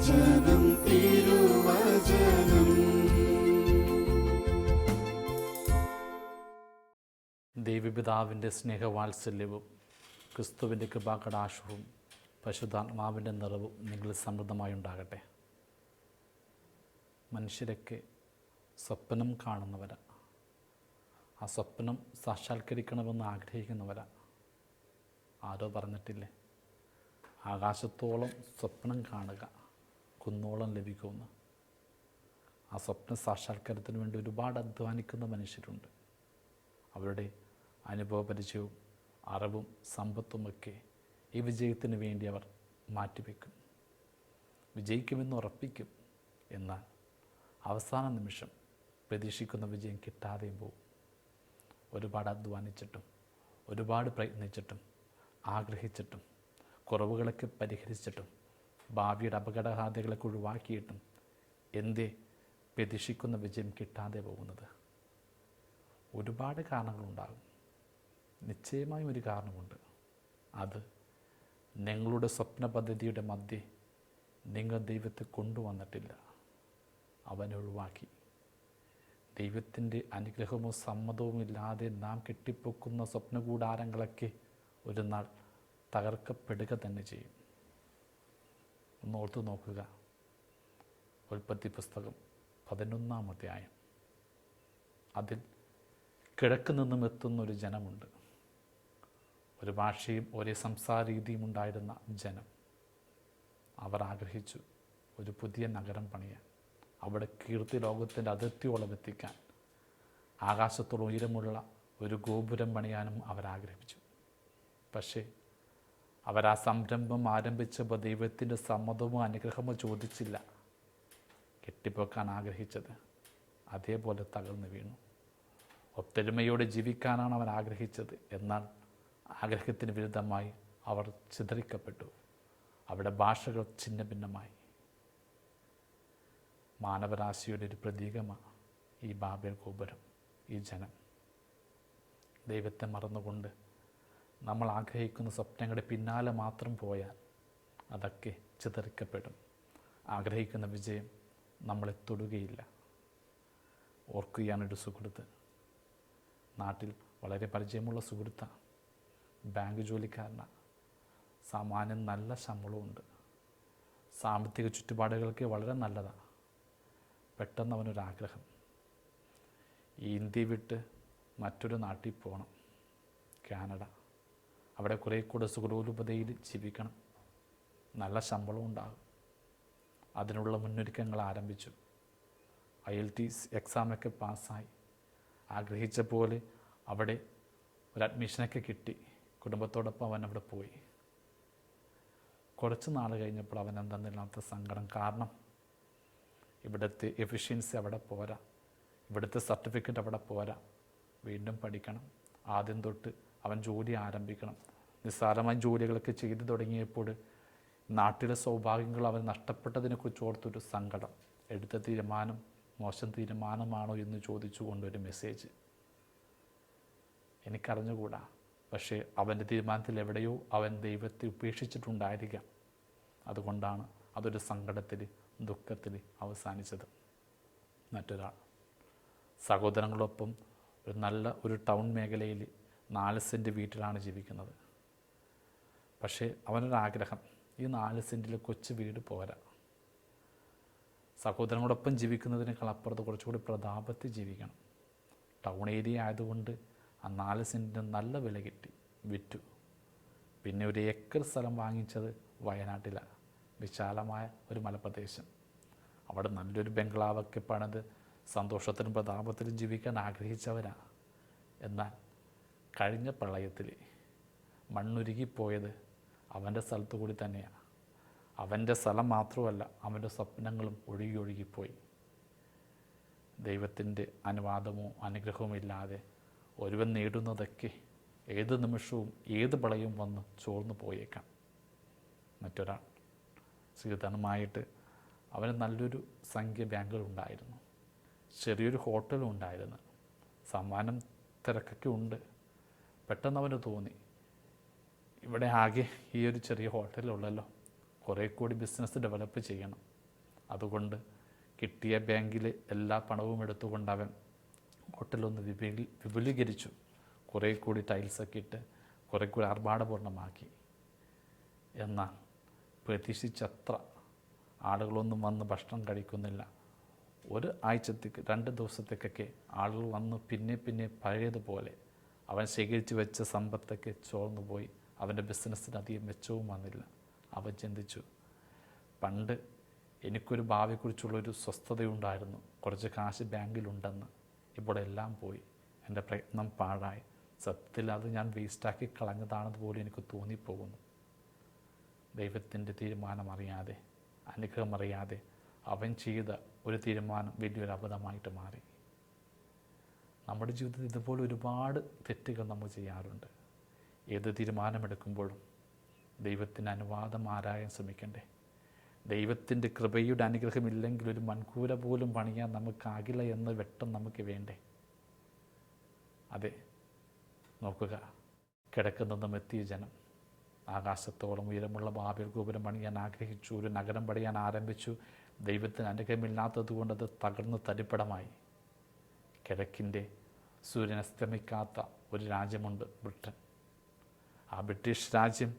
തിരുവചനം തിരുവചനം. ദൈവപിതാവിൻ്റെ സ്നേഹവാത്സല്യവും ക്രിസ്തുവിൻ്റെ കൃപാകടാക്ഷവും പരിശുദ്ധാത്മാവിൻ്റെ നിറവും നിങ്ങളിൽ സമൃദ്ധമായി ഉണ്ടാകട്ടെ. മനുഷ്യരൊക്കെ സ്വപ്നം കാണുന്നവരാ, ആ സ്വപ്നം സാക്ഷാത്കരിക്കണമെന്ന് ആഗ്രഹിക്കുന്നവരാ. ആരോ പറഞ്ഞിട്ടില്ലേ, ആകാശത്തോളം സ്വപ്നം കാണുക, കുന്നോളം ലഭിക്കുമെന്ന്. ആ സ്വപ്ന സാക്ഷാത്കാരത്തിന് വേണ്ടി ഒരുപാട് അധ്വാനിക്കുന്ന മനുഷ്യരുണ്ട്. അവരുടെ അനുഭവപരിചയവും അറിവും സമ്പത്തുമൊക്കെ ഈ വിജയത്തിന് വേണ്ടി അവർ മാറ്റിവെക്കും. വിജയിക്കുമെന്ന് ഉറപ്പിക്കും. എന്നാൽ അവസാന നിമിഷം പ്രതീക്ഷിക്കുന്ന വിജയം കിട്ടാതെയും പോകും. ഒരുപാട് അധ്വാനിച്ചിട്ടും ഒരുപാട് പ്രയത്നിച്ചിട്ടും ആഗ്രഹിച്ചിട്ടും കുറവുകളൊക്കെ പരിഹരിച്ചിട്ടും ഭാവിയുടെ അപകടസാധ്യതകളൊക്കെ ഒഴിവാക്കിയിട്ടും എന്തേ പ്രതീക്ഷിക്കുന്ന വിജയം കിട്ടാതെ പോകുന്നത്? ഒരുപാട് കാരണങ്ങളുണ്ടാകും. നിശ്ചയമായും ഒരു കാരണമുണ്ട്. അത് നിങ്ങളുടെ സ്വപ്ന പദ്ധതിയുടെ മധ്യേ നിങ്ങൾ ദൈവത്തെ കൊണ്ടുവന്നിട്ടില്ല, അവനെ ഒഴിവാക്കി. ദൈവത്തിൻ്റെ അനുഗ്രഹമോ സമ്മതവും ഇല്ലാതെ നാം കെട്ടിപ്പൊക്കുന്ന സ്വപ്നകൂടാരങ്ങളൊക്കെ ഒരു നാൾ തകർക്കപ്പെടുക തന്നെ ചെയ്യും. ഒന്ന് ഓർത്തു നോക്കുക. ഉൽപ്പത്തി പുസ്തകം 11-ാം അധ്യായം. അതിൽ കിഴക്ക് നിന്നും എത്തുന്ന ഒരു ജനമുണ്ട്. ഒരു ഭാഷയും ഒരേ സംസാര രീതിയും ഉണ്ടായിരുന്ന ജനം. അവർ ആഗ്രഹിച്ചു ഒരു പുതിയ നഗരം പണിയാൻ, അവിടെ കീർത്തി ലോകത്തിൻ്റെ അതിർത്തിയോളം എത്തിക്കാൻ, ആകാശത്തോളം ഉയരമുള്ള ഒരു ഗോപുരം പണിയാനും അവരാഗ്രഹിച്ചു. പക്ഷേ അവരാ സംരംഭം ആരംഭിച്ചപ്പോൾ ദൈവത്തിൻ്റെ സമ്മതമോ അനുഗ്രഹമോ ചോദിച്ചില്ല. കെട്ടിപ്പൊക്കാൻ ആഗ്രഹിച്ചത് അതേപോലെ തകർന്നു വീണു. ഒത്തൊരുമയോടെ ജീവിക്കാനാണ് അവർ ആഗ്രഹിച്ചത്. എന്നാൽ ആഗ്രഹത്തിന് വിരുദ്ധമായി അവർ ചിതറിക്കപ്പെട്ടു. അവിടെ ഭാഷകൾ ഛിന്ന ഭിന്നമായി. മാനവരാശിയുടെ ഒരു പ്രതീകമാണ് ഈ ബാബേൽ ഗോപുരം, ഈ ജനം. ദൈവത്തെ മറന്നുകൊണ്ട് നമ്മൾ ആഗ്രഹിക്കുന്ന സ്വപ്നങ്ങളുടെ പിന്നാലെ മാത്രം പോയാൽ അതൊക്കെ ചിതറിക്കപ്പെടും. ആഗ്രഹിക്കുന്ന വിജയം നമ്മളെ തൊടുകയില്ല. ഓർക്കുകയാണൊരു സുഹൃത്ത്, നാട്ടിൽ വളരെ പരിചയമുള്ള സുഹൃത്താണ്. ബാങ്ക് ജോലിക്കാരനാണ്. സാമാന്യം നല്ല ശമ്പളമുണ്ട്. സാമ്പത്തിക ചുറ്റുപാടുകൾക്ക് വളരെ നല്ലതാണ്. പെട്ടെന്ന് അവനൊരാഗ്രഹം, ഈ ഇന്ത്യ വിട്ട് മറ്റൊരു നാട്ടിൽ പോകണം, കാനഡ. അവിടെ കുറേ കൂടെ സുഖലോലുപതയിൽ ജീവിക്കണം, നല്ല ശമ്പളം ഉണ്ടാകും. അതിനുള്ള മുന്നൊരുക്കങ്ങൾ ആരംഭിച്ചു. IELTS എക്സാമൊക്കെ പാസ്സായി. ആഗ്രഹിച്ച പോലെ അവിടെ ഒരു അഡ്മിഷനൊക്കെ കിട്ടി. കുടുംബത്തോടൊപ്പം അവൻ അവിടെ പോയി. കുറച്ച് നാൾ കഴിഞ്ഞപ്പോൾ അവൻ എന്തെന്നില്ലാത്ത സങ്കടം. കാരണം ഇവിടുത്തെ എഫിഷ്യൻസി അവിടെ പോരാ, ഇവിടുത്തെ സർട്ടിഫിക്കറ്റ് അവിടെ പോരാ. വീണ്ടും പഠിക്കണം. ആദ്യം തൊട്ട് അവൻ ജോലി ആരംഭിക്കണം. നിസ്സാരമായ ജോലികളൊക്കെ ചെയ്തു തുടങ്ങിയപ്പോൾ നാട്ടിലെ സൗഭാഗ്യങ്ങൾ അവൻ നഷ്ടപ്പെട്ടതിനെക്കുറിച്ച് ഓർത്തൊരു സങ്കടം. എടുത്ത തീരുമാനം മോശം തീരുമാനമാണോ എന്ന് ചോദിച്ചുകൊണ്ടൊരു മെസ്സേജ്. എനിക്കറിഞ്ഞുകൂടാ. പക്ഷേ അവൻ്റെ തീരുമാനത്തിൽ എവിടെയോ അവൻ ദൈവത്തെ ഉപേക്ഷിച്ചിട്ടുണ്ടായിരിക്കാം. അതുകൊണ്ടാണ് അതൊരു സങ്കടത്തിൽ ദുഃഖത്തിൽ അവസാനിച്ചത്. മറ്റൊരാൾ സഹോദരങ്ങളൊപ്പം ഒരു നല്ല ഒരു ടൗൺ മേഖലയിൽ 4 സെൻറ്റ് വീട്ടിലാണ് ജീവിക്കുന്നത്. പക്ഷേ അവനൊരാഗ്രഹം, ഈ 4 സെൻറ്റിൽ കൊച്ചു വീട് പോരാ. സഹോദരങ്ങളോടൊപ്പം ജീവിക്കുന്നതിനേക്കാൾ അപ്പുറത്ത് കുറച്ചുകൂടി പ്രതാപത്തിൽ ജീവിക്കണം. ടൗൺ ഏരിയ ആയതുകൊണ്ട് ആ 4 സെൻറ്റിന് നല്ല വില കിട്ടി, വിറ്റു. പിന്നെ ഒരു ഏക്കർ സ്ഥലം വാങ്ങിച്ചത് വയനാട്ടിലാണ്. വിശാലമായ ഒരു മലപ്രദേശം. അവിടെ നല്ലൊരു ബംഗ്ലാവൊക്കെ പണിത് സന്തോഷത്തിനും പ്രതാപത്തിലും ജീവിക്കാൻ ആഗ്രഹിച്ചവരാണ്. എന്നാൽ കഴിഞ്ഞ പ്രളയത്തിൽ മണ്ണുരുകിപ്പോയത് അവൻ്റെ സ്ഥലത്തു കൂടി തന്നെയാണ്. അവൻ്റെ സ്ഥലം മാത്രമല്ല, അവൻ്റെ സ്വപ്നങ്ങളും ഒഴുകിപ്പോയി. ദൈവത്തിൻ്റെ അനുവാദമോ അനുഗ്രഹമോ ഇല്ലാതെ ഒരുവൻ നേടുന്നതൊക്കെ ഏത് നിമിഷവും ഏത് പ്രളയവും വന്ന് ചോർന്നു പോയേക്കാം. മറ്റൊരാൾ ശ്രീധനമായിട്ട് അവന് നല്ലൊരു സംഖ്യ ബാങ്കുകളുണ്ടായിരുന്നു, ചെറിയൊരു ഹോട്ടലും ഉണ്ടായിരുന്നു, സമ്മാനം തിരക്കൊക്കെ ഉണ്ട്. പെട്ടെന്ന് അവന് തോന്നി, ഇവിടെ ആകെ ഈ ഒരു ചെറിയ ഹോട്ടലുള്ളല്ലോ, കുറേ കൂടി ബിസിനസ് ഡെവലപ്പ് ചെയ്യണം. അതുകൊണ്ട് കിട്ടിയ ബാങ്കിൽ എല്ലാ പണവും എടുത്തുകൊണ്ട് അവൻ ഹോട്ടലൊന്ന് വിപുലീകരിച്ചു. കുറേ കൂടി ടൈൽസൊക്കെ ഇട്ട് കുറേ കൂടി ആർഭാടപൂർണ്ണമാക്കി. എന്നാൽ പ്രതീക്ഷിച്ചത്ര ആളുകളൊന്നും വന്ന് ഭക്ഷണം കഴിക്കുന്നില്ല. ഒരു ആഴ്ചത്തേക്ക് 2 ദിവസത്തേക്കൊക്കെ ആളുകൾ വന്ന് പിന്നെ പഴയതുപോലെ അവൻ ശേഖരിച്ച് വെച്ച സമ്പത്തൊക്കെ ചോർന്നുപോയി. അവൻ്റെ ബിസിനസ്സിന് അധികം മെച്ചവും വന്നില്ല. അവൻ ചിന്തിച്ചു, പണ്ട് എനിക്കൊരു ഭാവിയെക്കുറിച്ചുള്ളൊരു സ്വസ്ഥതയുണ്ടായിരുന്നു, കുറച്ച് കാശ് ബാങ്കിലുണ്ടെന്ന്. ഇപ്പോൾ എല്ലാം പോയി, എൻ്റെ പ്രയത്നം പാഴായി. സത്യത്തിൽ അത് ഞാൻ വേസ്റ്റാക്കി കളഞ്ഞതാണെന്നുപോലും എനിക്ക് തോന്നിപ്പോകുന്നു. ദൈവത്തിൻ്റെ തീരുമാനം അറിയാതെ, അനുഗ്രഹമറിയാതെ അവൻ ചെയ്ത ഒരു തീരുമാനം വലിയൊരു അബദ്ധമായിട്ട് മാറി. നമ്മുടെ ജീവിതത്തിൽ ഇതുപോലെ ഒരുപാട് തെറ്റുകൾ നമ്മൾ ചെയ്യാറുണ്ട്. ഏത് തീരുമാനമെടുക്കുമ്പോഴും ദൈവത്തിന് അനുവാദം ആരായാൻ ശ്രമിക്കണ്ടേ? ദൈവത്തിൻ്റെ കൃപയുടെ അനുഗ്രഹമില്ലെങ്കിൽ ഒരു മൺകൂര പോലും പണിയാൻ നമുക്കാകില്ല എന്ന വെട്ടം നമുക്ക് വേണ്ടേ? അതെ, നോക്കുക, കിഴക്കുനിന്നും എത്തിയ ജനം ആകാശത്തോളം ഉയരമുള്ള ബാബേൽ ഗോപുരം പണിയാൻ ആഗ്രഹിച്ചു. ഒരു നഗരം പണിയാൻ ആരംഭിച്ചു. ദൈവത്തിന് അനുഗ്രഹമില്ലാത്തത് കൊണ്ടത് തകർന്ന് തരിപ്പടമായി. കിഴക്കിൻ്റെ സൂര്യൻ അസ്തമിക്കാത്ത ഒരു രാജ്യമുണ്ട്, ബ്രിട്ടൻ. ആ ബ്രിട്ടീഷ് രാജ്യം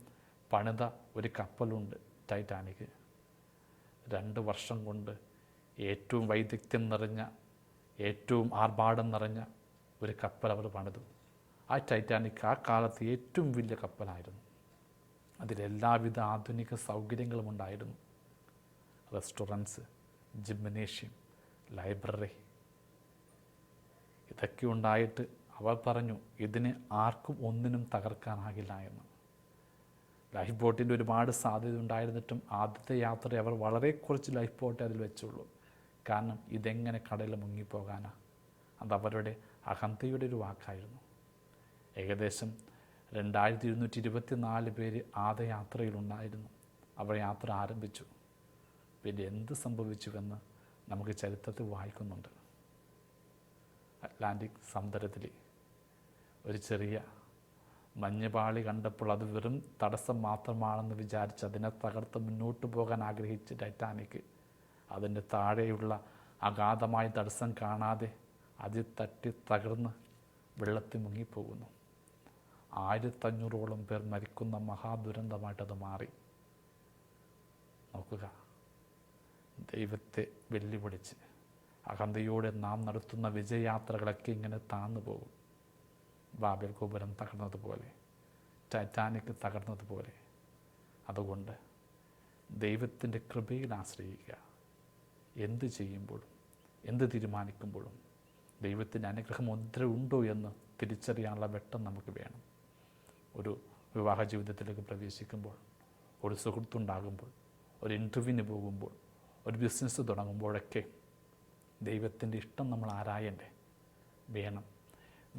പണിത ഒരു കപ്പലുണ്ട്, ടൈറ്റാനിക്. 2 വർഷം കൊണ്ട് ഏറ്റവും വൈദഗ്ധ്യം നിറഞ്ഞ, ഏറ്റവും ആർഭാടം നിറഞ്ഞ ഒരു കപ്പൽ അവർ പണിതു. ആ ടൈറ്റാനിക് ആ കാലത്ത് ഏറ്റവും വലിയ കപ്പലായിരുന്നു. അതിലെല്ലാവിധ ആധുനിക സൗകര്യങ്ങളും ഉണ്ടായിരുന്നു. റെസ്റ്റോറൻറ്റ്സ്, ജിംനേഷ്യം, ലൈബ്രറി, ഇതൊക്കെ ഉണ്ടായിട്ട് അവർ പറഞ്ഞു, ഇതിന് ആർക്കും ഒന്നിനും തകർക്കാനാകില്ല എന്ന്. ലൈഫ് ബോട്ടിൻ്റെ ഒരുപാട് സാധ്യത ഉണ്ടായിരുന്നിട്ടും ആദ്യത്തെ യാത്ര അവർ വളരെ കുറച്ച് ലൈഫ് ബോട്ടേ അതിൽ വെച്ചുള്ളൂ. കാരണം ഇതെങ്ങനെ കടലിൽ മുങ്ങിപ്പോകാനാ? അതവരുടെ അഹന്തയുടെ ഒരു വാക്കായിരുന്നു. ഏകദേശം 2224 പേര് ആദ്യ യാത്രയിലുണ്ടായിരുന്നു. അവർ യാത്ര ആരംഭിച്ചു. പിന്നെ എന്ത് സംഭവിച്ചുവെന്ന് നമുക്ക് ചരിത്രത്തിൽ വായിക്കുന്നുണ്ട്. അറ്റ്ലാന്റിക് സമുദ്രത്തിൽ ഒരു ചെറിയ മഞ്ഞുപാളി കണ്ടപ്പോൾ അത് വെറും തടസ്സം മാത്രമാണെന്ന് വിചാരിച്ച് അതിനെ തകർത്ത് മുന്നോട്ട് പോകാൻ ആഗ്രഹിച്ച് ടൈറ്റാനിക് അതിൻ്റെ താഴെയുള്ള അഗാധമായ തടസ്സം കാണാതെ അതിൽ തട്ടി തകർന്ന് വെള്ളത്തിൽ മുങ്ങിപ്പോകുന്നു. 1500ഓളം പേർ മരിക്കുന്ന മഹാദുരന്തമായിട്ടത് മാറി. നോക്കുക, ദൈവത്തെ വെല്ലുവിളിച്ച് അഹന്തയോടെ നാം നടത്തുന്ന വിജയയാത്രകളൊക്കെ ഇങ്ങനെ താന്നു പോകും. ബാബേൽ ഗോപുരം തകർന്നതുപോലെ, ടൈറ്റാനിക് തകർന്നതുപോലെ. അതുകൊണ്ട് ദൈവത്തിൻ്റെ കൃപയിൽ ആശ്രയിക്കുക. എന്ത് ചെയ്യുമ്പോഴും, എന്ത് തീരുമാനിക്കുമ്പോഴും ദൈവത്തിൻ്റെ അനുഗ്രഹം മുദ്ര ഉണ്ടോ എന്ന് തിരിച്ചറിയാനുള്ള വെട്ടം നമുക്ക് വേണം. ഒരു വിവാഹ ജീവിതത്തിലേക്ക് പ്രവേശിക്കുമ്പോൾ, ഒരു സുഹൃത്തുണ്ടാകുമ്പോൾ, ഒരു ഇൻ്റർവ്യൂവിന് പോകുമ്പോൾ, ഒരു ബിസിനസ് തുടങ്ങുമ്പോഴൊക്കെ ദൈവത്തിൻ്റെ ഇഷ്ടം നമ്മൾ ആരായണ്ടേ? വേണം.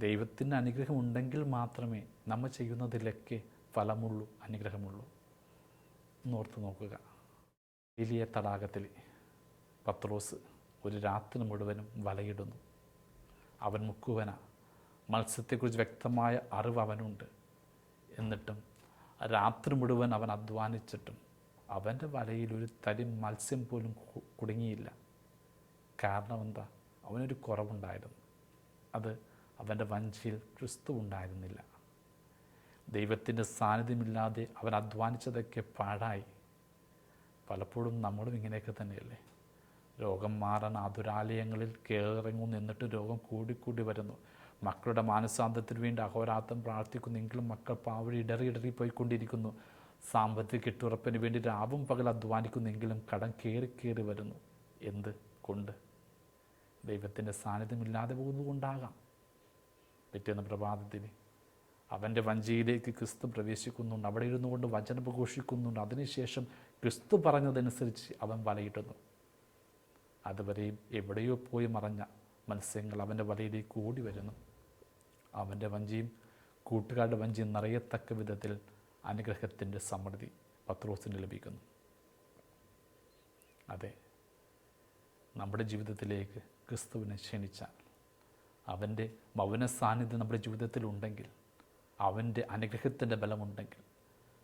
ദൈവത്തിൻ്റെ അനുഗ്രഹം ഉണ്ടെങ്കിൽ മാത്രമേ നമ്മൾ ചെയ്യുന്നതിലൊക്കെ ഫലമുള്ളൂ, അനുഗ്രഹമുള്ളൂ. ഒന്നോർത്ത് നോക്കുക, വലിയ തടാകത്തിൽ പത്രോസ് ഒരു രാത്രി മുഴുവനും വലയിടുന്നു. അവൻ മുക്കുവന, മത്സ്യത്തെക്കുറിച്ച് വ്യക്തമായ അറിവ് അവനുണ്ട്. എന്നിട്ടും രാത്രി മുഴുവൻ അവൻ അധ്വാനിച്ചിട്ടും അവൻ്റെ വലയിൽ ഒരു തരി മത്സ്യം പോലും കുടുങ്ങിയില്ല. കാരണം എന്താ? അവനൊരു കുറവുണ്ടായിരുന്നു. അത് അവൻ്റെ വഞ്ചിയിൽ ക്രിസ്തു ഉണ്ടായിരുന്നില്ല. ദൈവത്തിൻ്റെ സാന്നിധ്യമില്ലാതെ അവൻ അധ്വാനിച്ചതൊക്കെ പാഴായി. പലപ്പോഴും നമ്മളും ഇങ്ങനെയൊക്കെ തന്നെയല്ലേ? രോഗം മാറാൻ ആതുരാലയങ്ങളിൽ കയറിറങ്ങുന്നു, എന്നിട്ട് രോഗം കൂടിക്കൂടി വരുന്നു. മക്കളുടെ മാനസാന്തരത്തിന് വേണ്ടി അഹോരാത്രം പ്രാർത്ഥിക്കുന്നെങ്കിലും മക്കൾ പാവഴി ഇടറി പോയിക്കൊണ്ടിരിക്കുന്നു. സാമ്പത്തിക കെട്ടുറപ്പിന് വേണ്ടി രാവും പകൽ അധ്വാനിക്കുന്നെങ്കിലും കടം കയറി വരുന്നു. എന്ത് കൊണ്ട്? ദൈവത്തിൻ്റെ സാന്നിധ്യമില്ലാതെ പോകുന്നതുകൊണ്ടാകാം. പിറ്റേന്ന് പ്രഭാതത്തിൽ അവൻ്റെ വഞ്ചിയിലേക്ക് ക്രിസ്തു പ്രവേശിക്കുന്നുണ്ട്. അവിടെ ഇരുന്നു കൊണ്ട് വചനം പ്രഘോഷിക്കുന്നുണ്ട്. അതിനുശേഷം ക്രിസ്തു പറഞ്ഞതനുസരിച്ച് അവൻ വലയിടുന്നു. അതുവരെയും എവിടെയോ പോയി മറഞ്ഞ മത്സ്യങ്ങൾ അവൻ്റെ വലയിലേക്ക് ഓടി വരുന്നു. അവൻ്റെ വഞ്ചിയും കൂട്ടുകാരുടെ വഞ്ചിയും നിറയത്തക്ക വിധത്തിൽ അനുഗ്രഹത്തിൻ്റെ സമൃദ്ധി പത്രോസിന് ലഭിക്കുന്നു. അതെ, നമ്മുടെ ജീവിതത്തിലേക്ക് ക്രിസ്തുവിനെ ക്ഷണിച്ചാൽ, അവൻ്റെ മൗന സാന്നിധ്യം നമ്മുടെ ജീവിതത്തിലുണ്ടെങ്കിൽ, അവൻ്റെ അനുഗ്രഹത്തിൻ്റെ ബലമുണ്ടെങ്കിൽ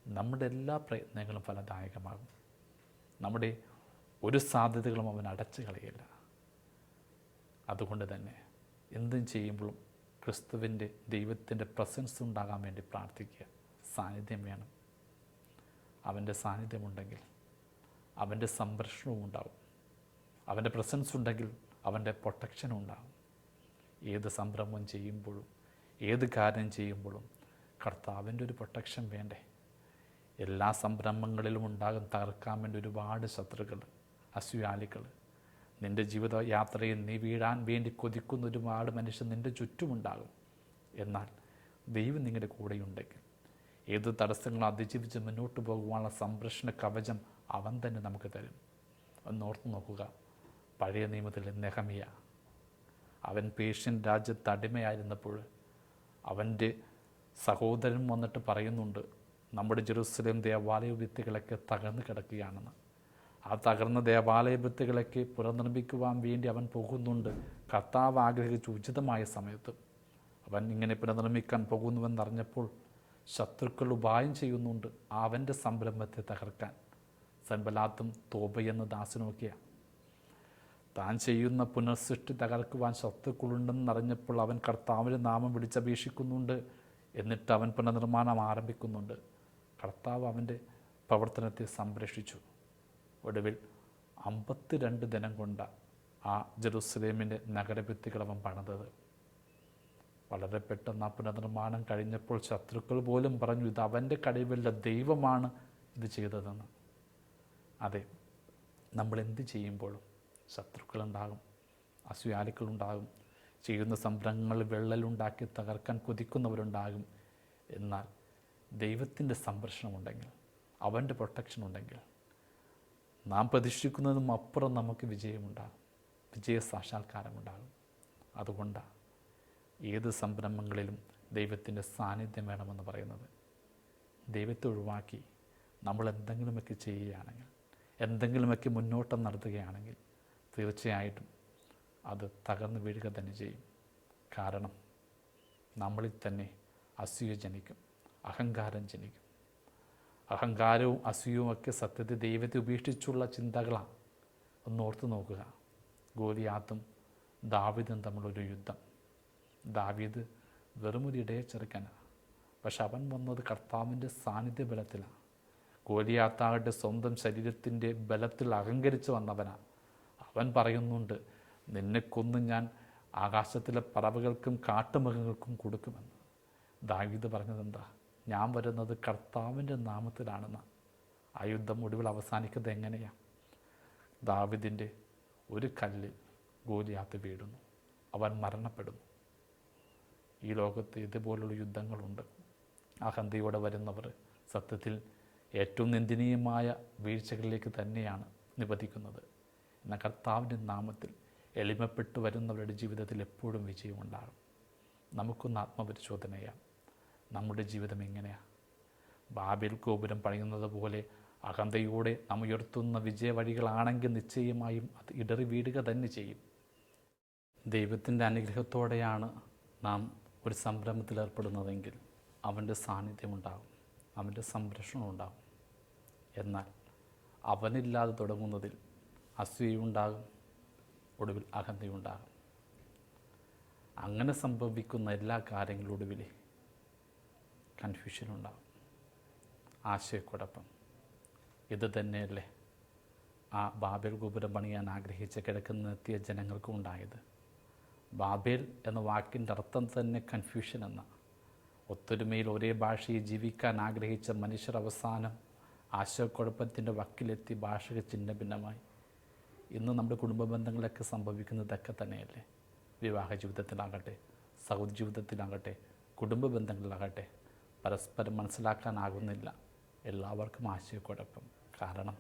നമ്മുടെ എല്ലാ പ്രയത്നങ്ങളും ഫലദായകമാകും. നമ്മുടെ ഒരു സാധ്യതകളും അവൻ അടച്ചു കളയില്ല. അതുകൊണ്ട് തന്നെ എന്തും ചെയ്യുമ്പോഴും ക്രിസ്തുവിൻ്റെ ദൈവത്തിൻ്റെ പ്രസൻസ് ഉണ്ടാകാൻ വേണ്ടി പ്രാർത്ഥിക്കുക. സാന്നിധ്യം വേണം. അവൻ്റെ സാന്നിധ്യമുണ്ടെങ്കിൽ അവൻ്റെ സംരക്ഷണവും ഉണ്ടാവും. അവൻ്റെ പ്രസൻസ് ഉണ്ടെങ്കിൽ അവൻ്റെ പ്രൊട്ടക്ഷനും ഉണ്ടാകും. ഏത് സംരംഭം ചെയ്യുമ്പോഴും ഏത് കാര്യം ചെയ്യുമ്പോഴും കർത്താവിൻ്റെ ഒരു പ്രൊട്ടക്ഷൻ വേണ്ടേ? എല്ലാ സംരംഭങ്ങളിലും ഉണ്ടാകും തകർക്കാൻ വേണ്ടി ഒരുപാട് ശത്രുക്കൾ, അസൂയാലികൾ. നിൻ്റെ ജീവിത യാത്രയിൽ നീ വീഴാൻ വേണ്ടി കൊതിക്കുന്ന ഒരുപാട് മനുഷ്യർ നിൻ്റെ ചുറ്റുമുണ്ടാകും. എന്നാൽ ദൈവം നിങ്ങളുടെ കൂടെയുണ്ടെങ്കിൽ ഏത് തടസ്സങ്ങളും അതിജീവിച്ച് മുന്നോട്ട് പോകുവാനുള്ള സംരക്ഷണ കവചം അവൻ തന്നെ നമുക്ക് തരും. ഒന്നോർത്ത് നോക്കുക, പഴയ നിയമത്തിൽ നെഹമ്യാ, അവൻ പേർഷ്യൻ രാജ്യത്ത് അടിമയായിരുന്നപ്പോൾ അവൻ്റെ സഹോദരൻ വന്നിട്ട് പറയുന്നുണ്ട്, നമ്മുടെ ജെറുസലേം ദേവാലയ ഭിത്തികളൊക്കെ തകർന്നു കിടക്കുകയാണെന്ന്. ആ തകർന്ന ദേവാലയ ഭിത്തികളൊക്കെ പുനർനിർമ്മിക്കുവാൻ വേണ്ടി അവൻ പോകുന്നുണ്ട്. കർത്താവ് ആഗ്രഹിച്ച ഉചിതമായ സമയത്ത് അവൻ ഇങ്ങനെ പുനർനിർമ്മിക്കാൻ പോകുന്നുവെന്നറിഞ്ഞപ്പോൾ ശത്രുക്കൾ ഉപായം ചെയ്യുന്നുണ്ട് അവൻ്റെ സംരംഭത്തെ തകർക്കാൻ. സൻബലാത്തും തോബയെന്ന ദാസനുമൊക്കെയാണ്. താൻ ചെയ്യുന്ന പുനഃസൃഷ്ടി തകർക്കുവാൻ ശത്രുക്കളുണ്ടെന്നറിഞ്ഞപ്പോൾ അവൻ കർത്താവിൻ്റെ നാമം വിളിച്ചപേക്ഷിക്കുന്നുണ്ട്. എന്നിട്ട് അവൻ പുനർനിർമ്മാണം ആരംഭിക്കുന്നുണ്ട്. കർത്താവ് അവൻ്റെ പ്രവർത്തനത്തെ സംരക്ഷിച്ചു. ഒടുവിൽ 52 ദിനം കൊണ്ട് ആ ജെറുസലേമിൻ്റെ നഗരഭിത്തികൾ അവൻ പണിതത്. വളരെ പെട്ടെന്ന് ആ പുനർനിർമ്മാണം കഴിഞ്ഞപ്പോൾ ശത്രുക്കൾ പോലും പറഞ്ഞു, ഇത് അവൻ്റെ കഴിവല്ല, ദൈവമാണ് ഇത് ചെയ്തതെന്ന്. അതെ, നമ്മൾ എന്ത് ചെയ്യുമ്പോഴും ശത്രുക്കളുണ്ടാകും, അസൂയാലുക്കളുണ്ടാകും, ചെയ്യുന്ന സംരംഭങ്ങളിൽ വിള്ളലുണ്ടാക്കി തകർക്കാൻ കൊതിക്കുന്നവരുണ്ടാകും. എന്നാൽ ദൈവത്തിൻ്റെ സംരക്ഷണമുണ്ടെങ്കിൽ, അവൻ്റെ പ്രൊട്ടക്ഷൻ ഉണ്ടെങ്കിൽ, നാം പ്രതീക്ഷിക്കുന്നതും അപ്പുറം നമുക്ക് വിജയമുണ്ടാകും, വിജയ സാക്ഷാത്കാരമുണ്ടാകും. അതുകൊണ്ടാണ് ഏത് സംരംഭങ്ങളിലും ദൈവത്തിൻ്റെ സാന്നിധ്യം വേണമെന്ന് പറയുന്നത്. ദൈവത്തെ ഒഴിവാക്കി നമ്മൾ എന്തെങ്കിലുമൊക്കെ ചെയ്യുകയാണെങ്കിൽ, എന്തെങ്കിലുമൊക്കെ മുന്നോട്ടം നടത്തുകയാണെങ്കിൽ തീർച്ചയായിട്ടും അത് തകർന്നു വീഴുക തന്നെ ചെയ്യും. കാരണം നമ്മളിൽ തന്നെ അസൂയ ജനിക്കും, അഹങ്കാരം ജനിക്കും. അഹങ്കാരവും അസൂയവും ഒക്കെ സത്യത്തെ ദൈവത്തെ ഉപേക്ഷിച്ചുള്ള ചിന്തകളാണ്. ഒന്നോർത്ത് നോക്കുക, ഗോലിയാത്തും ദാവീദും തമ്മിലൊരു യുദ്ധം. ദാവീദ് വെറുമൊരു ഇടയ ചെറുക്കനാണ്, പക്ഷെ അവൻ വന്നത് കർത്താവിൻ്റെ സാന്നിധ്യ ബലത്തിലാണ്. ഗോലിയാത്താകട്ടെ സ്വന്തം ശരീരത്തിൻ്റെ ബലത്തിൽ അഹങ്കരിച്ച് വന്നവനാണ്. അവൻ പറയുന്നുണ്ട്, നിന്നെ കൊന്ന് ഞാൻ ആകാശത്തിലെ പറവകൾക്കും കാട്ടുമൃഗങ്ങൾക്കും കൊടുക്കുമെന്ന്. ദാവീദ് പറഞ്ഞതെന്താ? ഞാൻ വരുന്നത് കർത്താവിൻ്റെ നാമത്തിലാണെന്ന്. ആ യുദ്ധം ഒടുവിൽ അവസാനിക്കുന്നത് എങ്ങനെയാണ്? ദാവീദിൻ്റെ ഒരു കല്ലിൽ ഗോലിയാത്ത് വീഴുന്നു, അവൻ മരണപ്പെടുന്നു. ഈ ലോകത്ത് ഇതുപോലുള്ള യുദ്ധങ്ങളുണ്ട്. അഹന്തയോടെ വരുന്നവർ സത്യത്തിൽ ഏറ്റവും നിന്ദനീയമായ വീഴ്ചകളിലേക്ക് തന്നെയാണ് നിപതിക്കുന്നത്. എന്നാൽ കർത്താവിൻ്റെ നാമത്തിൽ എളിമപ്പെട്ട് വരുന്നവരുടെ ജീവിതത്തിൽ എപ്പോഴും വിജയമുണ്ടാകും. നമുക്കൊന്ന് ആത്മപരിശോധനയാണ്. നമ്മുടെ ജീവിതം എങ്ങനെയാണ്? ബാബേൽ ഗോപുരം പണിയുന്നത് പോലെ അഹന്തയോടെ നാം ഉയർത്തുന്ന വിജയവഴികളാണെങ്കിൽ നിശ്ചയമായും അത് ഇടറി വീഴുക തന്നെ ചെയ്യും. ദൈവത്തിൻ്റെ അനുഗ്രഹത്തോടെയാണ് നാം ഒരു സംരംഭത്തിൽ ഏർപ്പെടുന്നതെങ്കിൽ അവൻ്റെ സാന്നിധ്യമുണ്ടാകും, അവൻ്റെ സംരക്ഷണം ഉണ്ടാകും. എന്നാൽ അവനില്ലാതെ തുടങ്ങുന്നതിൽ അസൂയയുണ്ടാകും, ഒടുവിൽ അഹന്തയുണ്ടാകും. അങ്ങനെ സംഭവിക്കുന്ന എല്ലാ കാര്യങ്ങളും ഒടുവിൽ കൺഫ്യൂഷനുണ്ടാകും, ആശയക്കുഴപ്പം. ഇത് തന്നെയല്ലേ ആ ബാബേൽ ഗോപുരം പണിയാൻ ആഗ്രഹിച്ച് കിടക്കുന്നെത്തിയ ജനങ്ങൾക്കും ഉണ്ടായത്. ബാബേൽ എന്ന വാക്കിൻ്റെ അർത്ഥം തന്നെ കൺഫ്യൂഷൻ എന്ന. ഒത്തൊരുമയിൽ ഒരേ ഭാഷയിൽ ജീവിക്കാൻ ആഗ്രഹിച്ച മനുഷ്യർ അവസാനം ആശയക്കുഴപ്പത്തിൻ്റെ വക്കിലെത്തി ഭാഷകൾ ചിഹ്ന ഭിന്നമായി. ഇന്ന് നമ്മുടെ കുടുംബ ബന്ധങ്ങളൊക്കെ സംഭവിക്കുന്നതൊക്കെ തന്നെയല്ലേ? വിവാഹ ജീവിതത്തിലാകട്ടെ, സൗഹൃദ ജീവിതത്തിലാകട്ടെ, കുടുംബ ബന്ധങ്ങളിലാകട്ടെ, പരസ്പരം മനസ്സിലാക്കാനാകുന്നില്ല. എല്ലാവർക്കും ആശയക്കുഴപ്പം. കാരണം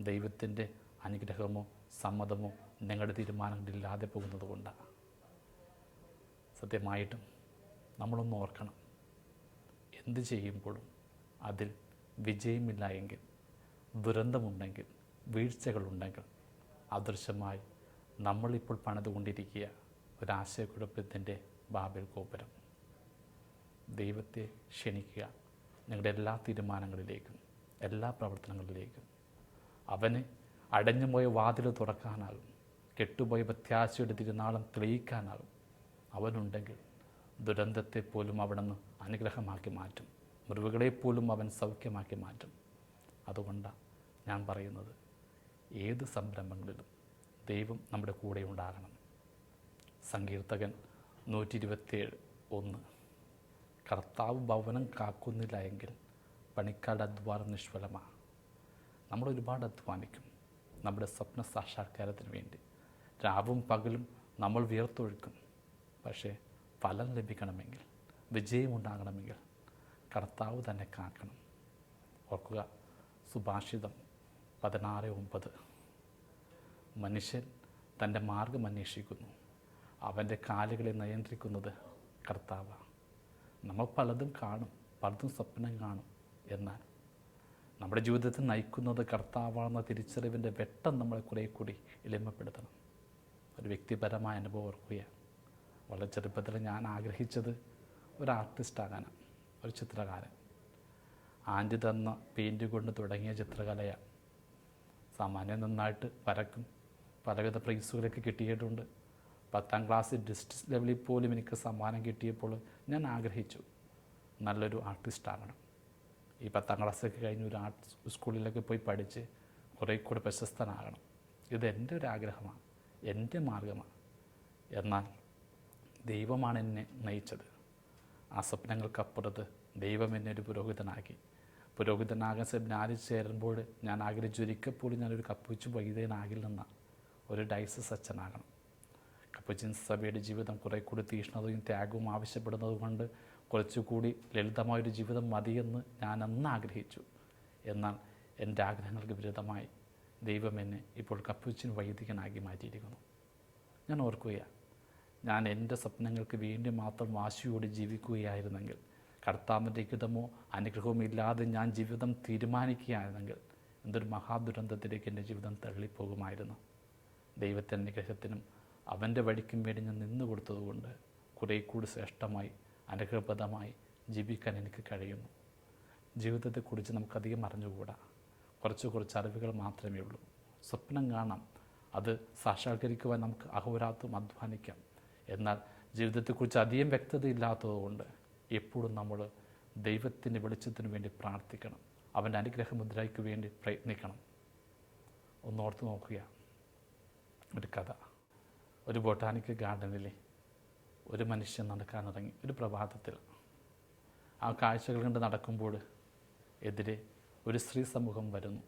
ദൈവത്തിൻ്റെ അനുഗ്രഹമോ സമ്മതമോ നിങ്ങളുടെ തീരുമാനങ്ങളില്ലാതെ പോകുന്നത് കൊണ്ടാണ്. സത്യമായിട്ടും നമ്മളൊന്ന് ഓർക്കണം, എന്ത് ചെയ്യുമ്പോഴും അതിൽ വിജയമില്ല എങ്കിൽ, ദുരന്തമുണ്ടെങ്കിൽ, വീഴ്ചകളുണ്ടെങ്കിൽ അദൃശ്യമായി നമ്മളിപ്പോൾ പണിതുകൊണ്ടിരിക്കുക ഒരാശയക്കുഴപ്പത്തിൻ്റെ ബാബേൽ ഗോപുരം. ദൈവത്തെ ക്ഷണിക്കുക നിങ്ങളുടെ എല്ലാ തീരുമാനങ്ങളിലേക്കും, എല്ലാ പ്രവർത്തനങ്ങളിലേക്കും. അവനെ അടഞ്ഞുപോയ വാതിൽ തുറക്കാനാകും. കെട്ടുപോയ പ്രത്യാശയുടെ തിരുനാളം തെളിയിക്കാനാകും. അവനുണ്ടെങ്കിൽ ദുരന്തത്തെപ്പോലും അവിടുന്ന് അനുഗ്രഹമാക്കി മാറ്റും. മുറിവുകളെപ്പോലും അവൻ സൗഖ്യമാക്കി മാറ്റും. അതുകൊണ്ടാണ് ഞാൻ പറയുന്നത്, ഏത് സംരംഭങ്ങളിലും ദൈവം നമ്മുടെ കൂടെ ഉണ്ടാകണം. സങ്കീർത്തകൻ 127:1. കർത്താവ് ഭവനം കാക്കുന്നില്ല എങ്കിൽ പണിക്കാരുടെ അധ്വാനം നിഷ്ഫലമാണ്. നമ്മൾ ഒരുപാട് അധ്വാനിക്കും നമ്മുടെ സ്വപ്ന സാക്ഷാത്കാരത്തിന് വേണ്ടി. രാവും പകലും നമ്മൾ വിയർത്തൊഴുക്കും. പക്ഷേ ഫലം ലഭിക്കണമെങ്കിൽ, വിജയമുണ്ടാകണമെങ്കിൽ കർത്താവ് തന്നെ കാക്കണം. ഓർക്കുക, സുഭാഷിതം 16:9. മനുഷ്യൻ തൻ്റെ മാർഗം അന്വേഷിക്കുന്നു, അവൻ്റെ കാലുകളെ നിയന്ത്രിക്കുന്നത് കർത്താവാണ്. നമ്മൾ പലതും കാണും, പലതും സ്വപ്നം കാണും. എന്നാൽ നമ്മുടെ ജീവിതത്തിൽ നയിക്കുന്നത് കർത്താവാണെന്ന തിരിച്ചറിവിൻ്റെ വെട്ടം നമ്മളെ കുറേ കൂടി എളിമപ്പെടുത്തണം. ഒരു വ്യക്തിപരമായ അനുഭവം ഓർക്കുകയാണ്. വളരെ ചെറുപ്പത്തിൽ ഞാൻ ആഗ്രഹിച്ചത് ഒരു ആർട്ടിസ്റ്റാകാനാണ്, ഒരു ചിത്രകാരൻ. ആൻറ്റി തന്ന പെയിൻറ്റ് കൊണ്ട് തുടങ്ങിയ ചിത്രകലയാണ്. സാമാന്യം നന്നായിട്ട് വരക്കും, പലവിധ പ്രൈസുകളൊക്കെ കിട്ടിയിട്ടുണ്ട്. 10ാം ക്ലാസ് ഡിസ്ട്രിക്ട് ലെവലിൽ പോലും എനിക്ക് സമ്മാനം കിട്ടിയപ്പോൾ ഞാൻ ആഗ്രഹിച്ചു നല്ലൊരു ആർട്ടിസ്റ്റാകണം. ഈ 10ാം ക്ലാസ്സൊക്കെ കഴിഞ്ഞ് ഒരു ആർട്ട് സ്കൂളിലൊക്കെ പോയി പഠിച്ച് കുറേ കൂടെ പ്രശസ്തനാകണം. ഇത് എൻ്റെ ഒരു ആഗ്രഹമാണ്, എൻ്റെ മാർഗമാണ്. എന്നാൽ ദൈവമാണ് എന്നെ നയിച്ചത്. ആ സ്വപ്നങ്ങൾക്കപ്പുറത്ത് ദൈവം എന്നെ ഒരു പുരോഹിതനാക്കി. പുരോഹിതനാകാൻ സെമിനാരിൽ ചേരുമ്പോൾ ഞാൻ ആഗ്രഹിച്ചൊരിക്കൽ പോലും ഞാനൊരു കപ്പുച്ചു വൈദ്യനാകില്ലെന്ന ഒരു ഡയസിസ് അച്ഛനാകണം. കപ്പുച്ചിൻ സഭയുടെ ജീവിതം കുറേ കൂടി തീഷ്ണതയും ത്യാഗവും ആവശ്യപ്പെടുന്നത് കൊണ്ട് കുറച്ചുകൂടി ലളിതമായൊരു ജീവിതം മതിയെന്ന് ഞാൻ അന്ന് ആഗ്രഹിച്ചു. എന്നാൽ എൻ്റെ ആഗ്രഹങ്ങൾക്ക് വിരുദ്ധമായി ദൈവം എന്നെ ഇപ്പോൾ കപ്പുച്ചിൻ വൈദികനാക്കി മാറ്റിയിരിക്കുന്നു. ഞാൻ ഓർക്കുകയാണ്, ഞാൻ എൻ്റെ സ്വപ്നങ്ങൾക്ക് വേണ്ടി മാത്രം വാശിയോടെ ജീവിക്കുകയായിരുന്നെങ്കിൽ, കർത്താവിൻ്റെ ഹിതമോ അനുഗ്രഹമോ ഇല്ലാതെ ഞാൻ ജീവിതം തീരുമാനിക്കുകയായിരുന്നെങ്കിൽ എന്തൊരു മഹാദുരന്തത്തിലേക്ക് എൻ്റെ ജീവിതം തള്ളിപ്പോകുമായിരുന്നു. ദൈവത്തിൻ്റെ അനുഗ്രഹത്തിനും അവൻ്റെ വഴിക്കും വേണ്ടി ഞാൻ നിന്നു കൊടുത്തതുകൊണ്ട് കുറേ കൂടി ശ്രേഷ്ഠമായി അനുഗ്രഹപ്രദമായി ജീവിക്കാൻ എനിക്ക് കഴിയുന്നു. ജീവിതത്തെക്കുറിച്ച് നമുക്കധികം അറിഞ്ഞുകൂടാ, കുറച്ച് അറിവുകൾ മാത്രമേ ഉള്ളൂ. സ്വപ്നം കാണാം, അത് സാക്ഷാത്കരിക്കുവാൻ നമുക്ക് അഹോരാത്രം അധ്വാനിക്കാം. എന്നാൽ ജീവിതത്തെക്കുറിച്ച് അധികം വ്യക്തതയില്ലാത്തതുകൊണ്ട് എപ്പോഴും നമ്മൾ ദൈവത്തിൻ്റെ വെളിച്ചത്തിന് വേണ്ടി പ്രാർത്ഥിക്കണം, അവൻ്റെ അനുഗ്രഹമുദ്രയ്ക്ക് വേണ്ടി പ്രയത്നിക്കണം. ഒന്നോർത്ത് നോക്കുക, ഒരു കഥ. ഒരു ബൊട്ടാനിക്കൽ ഗാർഡനിൽ ഒരു മനുഷ്യൻ നടക്കാനിറങ്ങി ഒരു പ്രഭാതത്തിൽ. ആ കാഴ്ചകൾ കണ്ട് നടക്കുമ്പോൾ എതിരെ ഒരു സ്ത്രീ സമൂഹം വരുന്നു.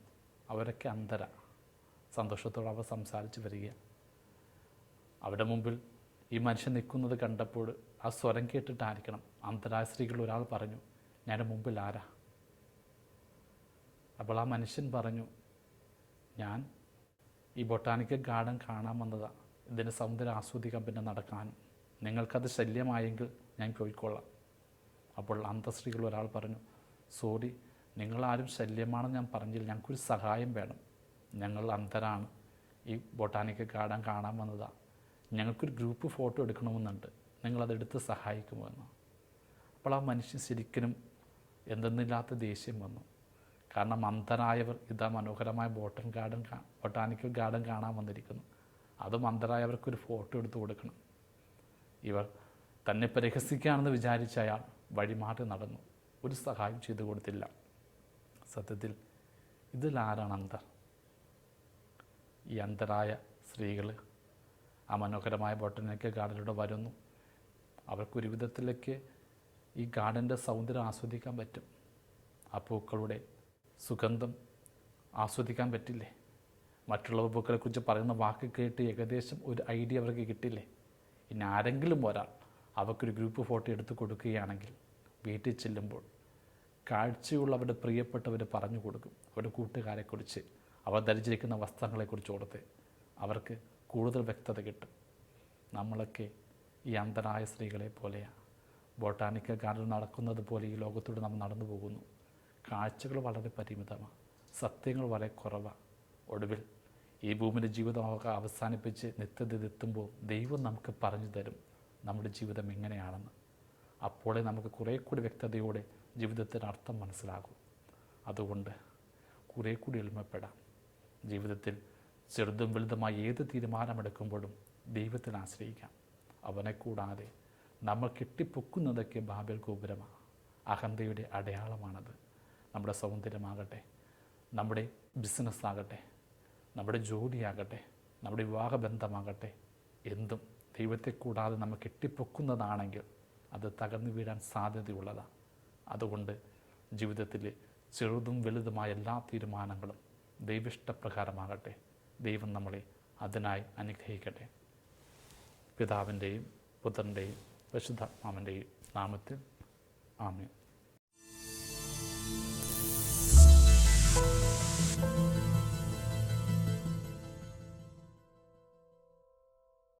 അവരൊക്കെ അന്ധര. സന്തോഷത്തോടെ അവർ സംസാരിച്ച് വരിക. അവിടെ മുമ്പിൽ ഈ മനുഷ്യൻ നിൽക്കുന്നത് കണ്ടപ്പോൾ ആ സ്വരം കേട്ടിട്ടായിരിക്കണം അന്ധരായ സ്ത്രീകൾ ഒരാൾ പറഞ്ഞു, ഞാൻ മുമ്പിൽ ആരാ? അപ്പോൾ ആ മനുഷ്യൻ പറഞ്ഞു, ഞാൻ ഈ ബൊട്ടാനിക്കൽ ഗാർഡൻ കാണാൻ വന്നതാണ്, ഇതിൻ്റെ സൗന്ദര്യം ആസ്വദിക്കാൻ പിന്നെ നടക്കാനും. നിങ്ങൾക്കത് ശല്യമായെങ്കിൽ ഞാൻ പോയിക്കൊള്ളാം. അപ്പോൾ അന്ധസ്ത്രീകൾ ഒരാൾ പറഞ്ഞു, സോറി, നിങ്ങളാരും ശല്യമാണെന്ന് ഞാൻ പറഞ്ഞില്ല, ഞങ്ങൾക്കൊരു സഹായം വേണം. ഞങ്ങൾ അന്ധരാണ്, ഈ ബൊട്ടാനിക്കൽ ഗാർഡൻ കാണാൻ വന്നതാണ്. ഞങ്ങൾക്കൊരു ഗ്രൂപ്പ് ഫോട്ടോ എടുക്കണമെന്നുണ്ട്, നിങ്ങളതെടുത്ത് സഹായിക്കുമോ എന്ന്. അപ്പോൾ ആ മനുഷ്യൻ ശരിക്കും എന്തെന്നില്ലാത്ത ദേഷ്യം വന്നു. കാരണം അന്ധരായവർ ഇതാ മനോഹരമായ ബൊട്ടാനിക്കൽ ഗാർഡൻ കാണാൻ വന്നിരിക്കുന്നു, അതും അന്ധരായവർക്കൊരു ഫോട്ടോ എടുത്ത് കൊടുക്കണം. ഇവർ തന്നെ പരിഹസിക്കുകയാണെന്ന് വിചാരിച്ച അയാൾ വഴിമാറി നടന്നു, ഒരു സഹായം ചെയ്തു കൊടുത്തില്ല. സത്യത്തിൽ ഇതിലാരാണ് അന്ധർ? ഈ അന്ധരായ സ്ത്രീകൾ ആ മനോഹരമായ ബൊട്ടാനിക്കൽ ഗാർഡനിലൂടെ വരുന്നു. അവർക്കൊരു വിധത്തിലേക്ക് ഈ ഗാർഡൻ്റെ സൗന്ദര്യം ആസ്വദിക്കാൻ പറ്റും. ആ പൂക്കളുടെ സുഗന്ധം ആസ്വദിക്കാൻ പറ്റില്ലേ? മറ്റുള്ള പൂക്കളെക്കുറിച്ച് പറയുന്ന വാക്ക് കേട്ട് ഏകദേശം ഒരു ഐഡിയ അവർക്ക് കിട്ടില്ലേ? ഇനി ആരെങ്കിലും ഒരാൾ അവർക്കൊരു ഗ്രൂപ്പ് ഫോട്ടോ എടുത്ത് കൊടുക്കുകയാണെങ്കിൽ വീട്ടിൽ ചെല്ലുമ്പോൾ കാഴ്ചയുള്ള അവരുടെ പ്രിയപ്പെട്ടവർ പറഞ്ഞു കൊടുക്കും, അവരുടെ കൂട്ടുകാരെക്കുറിച്ച്, അവർ ധരിച്ചിരിക്കുന്ന വസ്ത്രങ്ങളെക്കുറിച്ച് ഓർത്ത് അവർക്ക് കൂടുതൽ വ്യക്തത കിട്ടും. നമ്മളൊക്കെ ഈ അന്ധരായ സ്ത്രീകളെ പോലെയാണ്. ബൊട്ടാനിക്കൽ ഗാർഡൻ നടക്കുന്നത് പോലെ ഈ ലോകത്തോട് നമ്മൾ നടന്നു പോകുന്നു. കാഴ്ചകൾ വളരെ പരിമിതമാണ്, സത്യങ്ങൾ വളരെ കുറവാണ്. ഒടുവിൽ ഈ ഭൂമിയുടെ ജീവിതമൊക്കെ അവസാനിപ്പിച്ച് നിത്യതയെത്തുമ്പോൾ ദൈവം നമുക്ക് പറഞ്ഞു തരും നമ്മുടെ ജീവിതം എങ്ങനെയാണെന്ന്. അപ്പോഴേ നമുക്ക് കുറേ കൂടി വ്യക്തതയോടെ ജീവിതത്തിൻ്റെ അർത്ഥം മനസ്സിലാകും. അതുകൊണ്ട് കുറേ കൂടി എളിമപ്പെടാം. ജീവിതത്തിൽ ചെറുതും വലുതുമായി ഏത് തീരുമാനമെടുക്കുമ്പോഴും ദൈവത്തിൽ ആശ്രയിക്കാം. അവനെ കൂടാതെ നമ്മൾ കെട്ടിപ്പൊക്കുന്നതൊക്കെ ബാബേൽ ഗോപുരമാണ്. അഹന്തയുടെ അടയാളമാണത്. നമ്മുടെ സൗന്ദര്യമാകട്ടെ, നമ്മുടെ ബിസിനസ്സാകട്ടെ, നമ്മുടെ ജോലിയാകട്ടെ, നമ്മുടെ വിവാഹബന്ധമാകട്ടെ, എന്തും ദൈവത്തെ കൂടാതെ നമ്മൾ കെട്ടിപ്പൊക്കുന്നതാണെങ്കിൽ അത് തകർന്നു വീഴാൻ സാധ്യതയുള്ളതാണ്. അതുകൊണ്ട് ജീവിതത്തിലെ ചെറുതും വലുതുമായ എല്ലാ തീരുമാനങ്ങളും ദൈവിഷ്ടപ്രകാരമാകട്ടെ. ദൈവം നമ്മളെ അതിനായി അനുഗ്രഹിക്കട്ടെ. പിതാവിൻ്റെയും പുത്രൻ്റെയും പരിശുദ്ധാത്മാവിൻ്റെയും നാമത്തിൽ ആമേൻ.